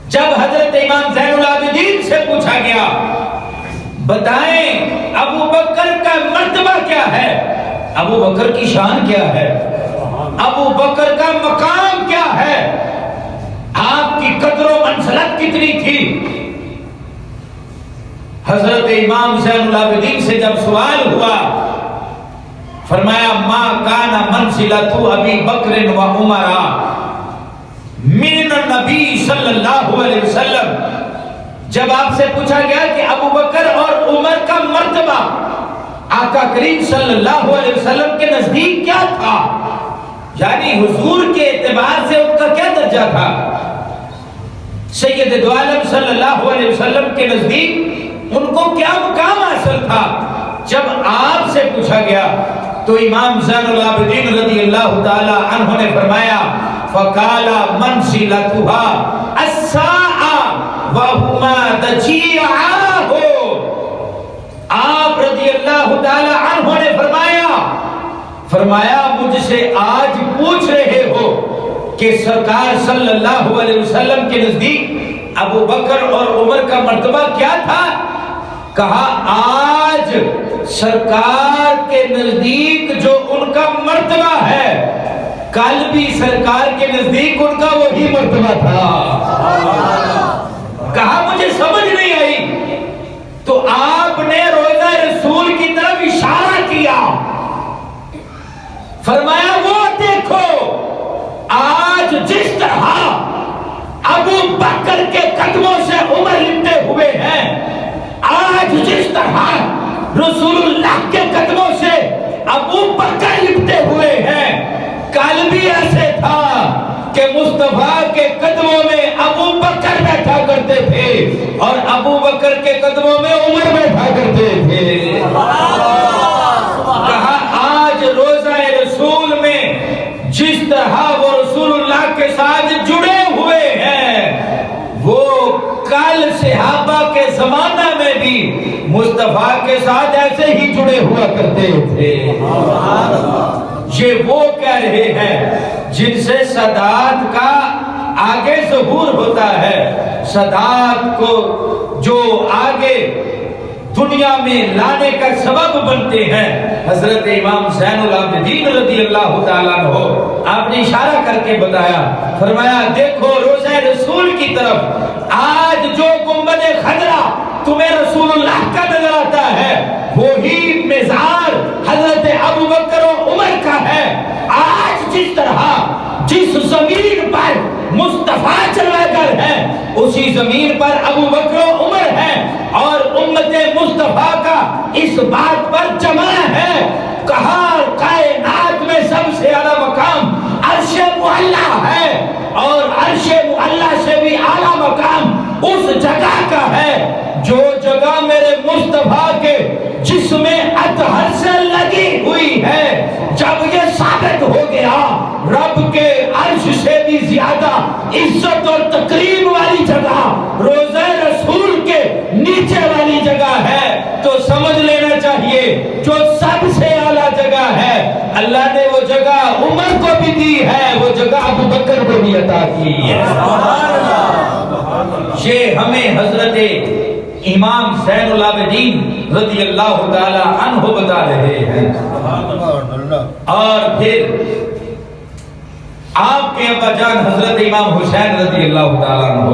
جب حضرت امام زین العابدین سے پوچھا گیا بتائیں ابو بکر کا مرتبہ کیا ہے، ابو بکر کی شان کیا ہے، ابو بکر کا مقام کیا ہے، آپ کی قدر و منزلت کتنی تھی، حضرت امام زین العابدین سے جب سوال ہوا فرمایا ما کان منزلۃ ابی بکر و عمر من النبی صلی اللہ علیہ وسلم، جب آپ سے پوچھا گیا کہ ابو بکر اور عمر کا مرتبہ آقا کریم صلی اللہ علیہ وسلم کے نزدیک کیا تھا، یعنی حضور کے اعتبار سے ان کا کیا درجہ تھا، سید دو عالم صلی اللہ علیہ وسلم کے نزدیک ان کو کیا مقام حاصل تھا، جب آپ سے پوچھا گیا تو امام زین العابدین رضی اللہ تعالی عنہ نے فرمایا فقال منزلتها الساعة وهما تجيعاه، آپ رضی اللہ تعالی عنہ نے فرمایا مجھ سے آج پوچھ رہے ہو کہ سرکار صلی اللہ علیہ وسلم کے نزدیک ابو بکر اور عمر کا مرتبہ کیا تھا، کہا آج سرکار کے نزدیک جو ان کا مرتبہ ہے کل بھی سرکار کے نزدیک ان کا وہی مرتبہ تھا، کہا مجھے سمجھ نہیں آئی، تو آپ نے روضہ رسول کی طرف اشارہ کیا، فرمایا وہ دیکھو آج جس طرح ابو بکر کے قدموں سے عمر لپٹے ہوئے ہیں، آج جس طرح رسول اللہ کے قدموں سے ابو بکر لپٹے ہوئے ہیں، کل بھی ایسے تھا کہ مصطفیٰ کے قدموں میں ابو بکر بیٹھا کرتے تھے اور ابو بکر کے قدموں میں عمر بیٹھا کرتے تھے، کہا آج روضہ رسول میں جس طرح وہ رسول اللہ کے ساتھ جڑے ہوئے ہیں وہ کل صحابہ کے زمانہ میں بھی مصطفیٰ کے ساتھ ایسے ہی جڑے ہوا کرتے تھے، یہ وہ کہہ رہے ہیں جن سے سادات کا آگے ظہور ہوتا ہے، سادات کو جو آگے دنیا میں لانے کا سبب بنتے ہیں، حضرت امام زین العابدین رضی اللہ تعالیٰ عنہ، آپ نے اشارہ کر کے بتایا، فرمایا دیکھو روضہ رسول کی طرف آج جو گنبد خضرا تمہیں رسول اللہ کا نظر آتا ہے وہی مزار حضرت ابو بکر و عمر کا ہے، آج جس طرح جس زمین پر مصطفیٰ چلا کر ہے اسی زمین پر ابو بکر و عمر ہے، اور امت مصطفیٰ کا اس بات پر جمع ہے، کہا کائنات میں سب سے اعلیٰ مقام عرش معلیٰ ہے، اور عرش معلیٰ سے بھی اعلیٰ مقام اس جگہ کا ہے جو جگہ میرے مصطفیٰ کے جسم اطہر سے لگی ہوئی ہے، جب یہ ثابت ہو گیا رب کے عرش سے بھی زیادہ عزت اور تکریم والی جگہ روضہ رسول کے نیچے والی جگہ ہے، تو سمجھ لینا چاہیے جو سب سے اعلیٰ جگہ ہے اللہ نے وہ جگہ عمر کو بھی دی ہے، وہ جگہ ابو بکر کو بھی عطا کی ہے۔ یہ ہمیں حضرت امام زین العابدین رضی اللہ تعالی عنہ بتا رہے ہیں، اور پھر آپ کے ابا جان حضرت امام حسین رضی اللہ تعالی عنہ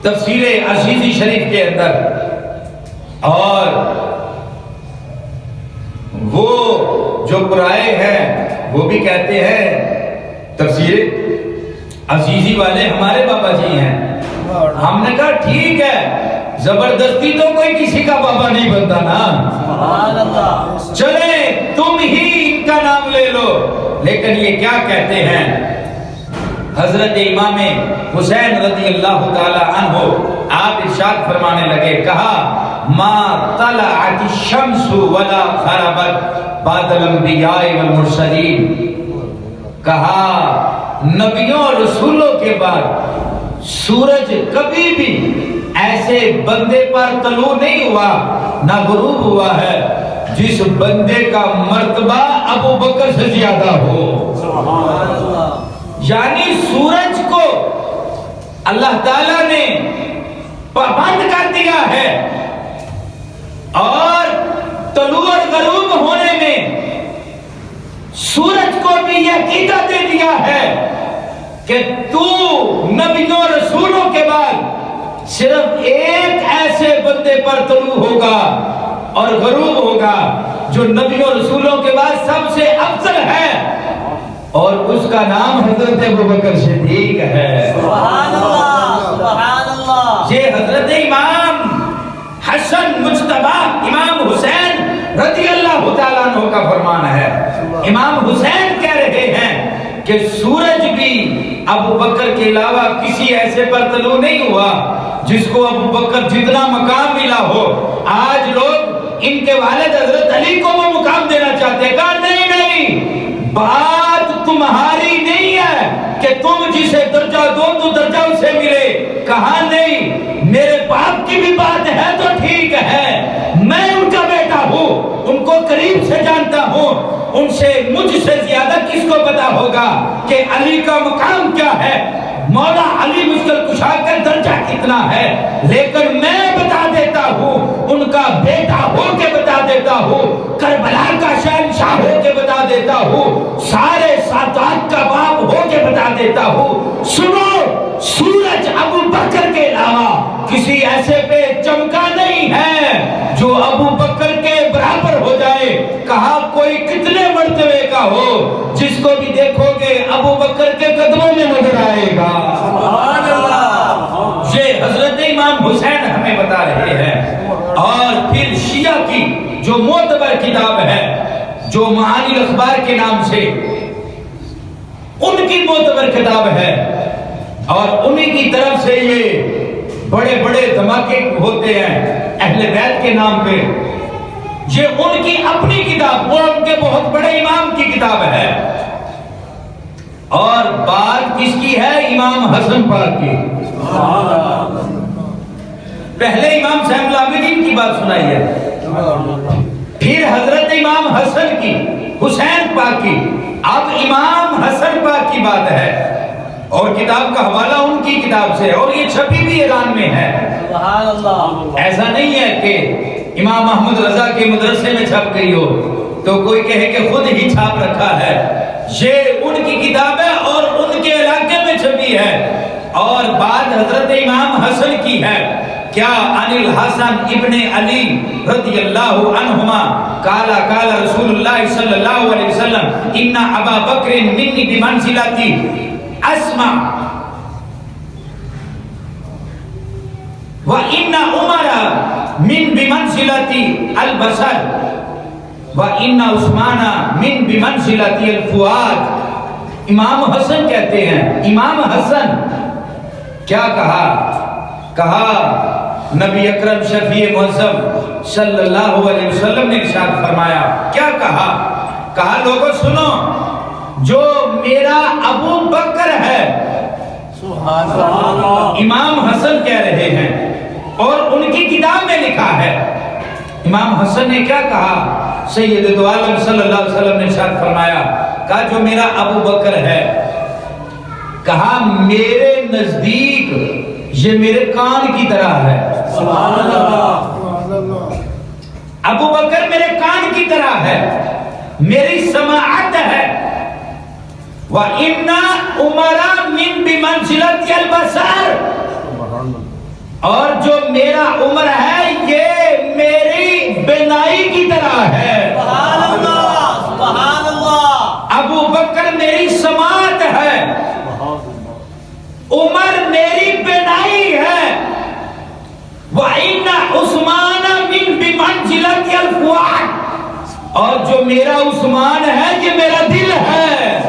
تفسیر عزیزی شریف کے اندر، اور وہ جو قرائے ہیں وہ بھی کہتے ہیں تفسیر عزیزی والے ہمارے بابا جی ہیں، ہم نے کہا ٹھیک ہے زبردستی تو کوئی کسی کا بابا نہیں بنتا نا، چلیں تم ہی ان کا نام لے لو، لیکن یہ کیا کہتے ہیں حضرت امام حسین رضی اللہ تعالی عنہ، آپ ارشاد فرمانے لگے، کہا ما طلعت الشمس ولا غربت بعد الانبیاء والمرسلین، کہا نبیوں اور رسولوں کے بعد سورج کبھی بھی ایسے بندے پر طلوع نہیں ہوا نہ غروب ہوا ہے جس بندے کا مرتبہ ابو بکر سے زیادہ ہو، یعنی سورج کو اللہ تعالیٰ نے پابند کر دیا ہے، اور طلوع اور غروب ہونے میں سورج کو بھی یہ عقیدہ دے دیا ہے کہ تو نبیوں رسولوں کے بعد صرف ایک ایسے بندے پر طلوع ہوگا اور غروب ہوگا جو نبیوں رسولوں کے بعد سب سے افضل ہے، اور اس کا نام حضرت ابوبکر صدیق ہے۔ سبحان اللہ، سبحان اللہ۔ یہ حضرت امام حسن مجتبی امام حسین رضی اللہ تعالیٰ عنہ کا فرمان ہے۔ امام حسین کہہ رہے ہیں کہ سورج بھی ابو بکر کے علاوہ کسی ایسے پر طلوع نہیں ہوا جس کو ابو بکر جتنا مقام ملا ہو۔ آج لوگ ان کے والد حضرت علی کو وہ مقام دینا چاہتے ہیں، کہا نہیں نہیں، بات تمہاری نہیں ہے کہ تم جسے درجہ دو تو درجہ اسے ملے، کہا نہیں، میرے باپ کی بھی بات ہے تو ٹھیک ہے، میں ان کا بیٹا ہوں، ان کو قریب سے جانتا ہوں، ان سے مجھ سے زیادہ کس کو پتا ہوگا کہ علی کا مقام کیا ہے، مولا علی مشکل کشا کا درجہ کتنا ہے، لیکن میں بتا دیتا ہوں، ان کا بیٹا ہو کے بتا دیتا ہوں، کربلا کا شہنشاہ ہو کے بتا دیتا ہوں، سارے سادات کا باپ ہو کے بتا دیتا ہوں، سنو، سورج ابو بکر کے علاوہ کسی ایسے پہ چمکا نہیں ہے جو ابو بکر کے برابر ہو جائے۔ کہا کوئی کتنے مرتبے کا ہو، جس کو بھی دیکھو گے ابو بکر کے قدموں میں نظر آئے گا۔ سبحان اللہ۔ یہ حضرت امام حسین ہمیں بتا رہے ہیں۔ اور پھر شیعہ کی جو معتبر کتاب ہے، جو معانی الاخبار کے نام سے ان کی معتبر کتاب ہے، اور انہی کی طرف سے یہ بڑے بڑے دھماکے ہوتے ہیں اہل بیت کے نام پہ، یہ ان کی اپنی کتاب، وہ ان کے بہت بڑے امام کی کتاب ہے، اور بات کس کی ہے؟ امام حسن پاک کی۔ پہلے امام زین العابدین کی بات سنائی ہے، پھر حضرت امام حسن کی، حسین پاک کی، اب امام حسن پاک کی بات ہے، اور کتاب کا حوالہ ان کی کتاب سے، اور یہ چھپی بھی ایران میں ہے۔ سبحان اللہ۔ ایسا نہیں ہے کہ امام محمد رضا کے مدرسے میں چھپ گئی ہو تو کوئی کہے کہ خود ہی چھاپ رکھا ہے، یہ ان کی کتاب ہے اور ان کے علاقے میں چھپی ہے۔ اور بات حضرت امام حسن کی ہے، کیا عن الحسن ابن علی رضی اللہ عنہما قال قال رسول اللہ صلی اللہ علیہ وسلم ان ابا بکر منی بمنزلتی اسمع وَإِنَّ عُمَرَ مِن بِمَنْزِلَةِ الْبَصَرِ وَإِنَّ عثمانَ مِن بِمَنْزِلَةِ الْفُؤَادِ۔ امام حسن کہتے ہیں، امام حسن کیا کہا؟ کہا نبی اکرم شفیع معظم صلی اللہ علیہ وسلم نے ارشاد فرمایا، کیا کہا؟ کہا لوگوں سنو، جو میرا ابو بکر ہے، سبحان اللہ۔ امام حسن کہہ رہے ہیں، اور ان کی کتاب میں لکھا ہے۔ امام حسن نے کیا کہا؟ سید دو عالم صلی اللہ علیہ وسلم نے ارشاد فرمایا، کہا جو میرا ابو بکر ہے، کہا میرے نزدیک یہ میرے کان کی طرح ہے۔ سبحان اللہ۔ ابو بکر میرے کان کی طرح ہے، میری سماعت ہے۔ وَإِنَّ عُمَرَ مِن بِمَنْزِلَةِ الْبَصَرِ، اور جو میرا عمر ہے یہ میری بینائی کی طرح ہے۔ سبحان اللہ، سبحان اللہ۔ ابو بکر میری سماعت ہے، عمر میری بینائی ہے۔ وَإِنَّ عثمان مِن بِمَنْزِلَةِ الْفُؤَادِ، اور جو میرا عثمان ہے یہ میرا دل ہے،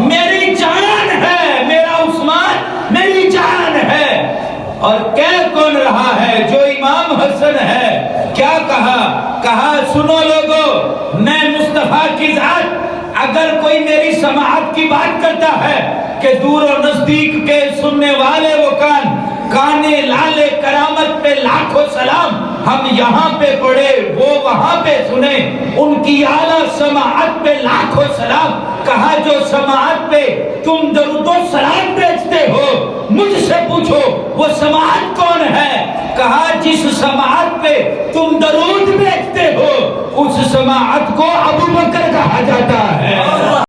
میری جان ہے، میرا عثمان میری جان ہے۔ اور کہہ کون رہا ہے؟ جو امام حسن ہے۔ کیا کہا؟ کہا سنو لوگو، میں مصطفیٰ کی ذات اگر کوئی میری سماعت کی بات کرتا ہے کہ دور و نزدیک کے سننے والے وہ کانے لالے کرامت پہ لاکھوں سلام، ہم یہاں پہ پڑھے وہ وہاں پہ سنے، ان کی اعلیٰ سماعت پہ لاکھوں سلام۔ کہا جو سماعت پہ تم درود و سلام بھیجتے پوچھو وہ سماعت کون ہے؟ کہا جس سماعت پہ تم درود بیچتے ہو اس سماعت کو ابو بکر کہا جاتا ہے۔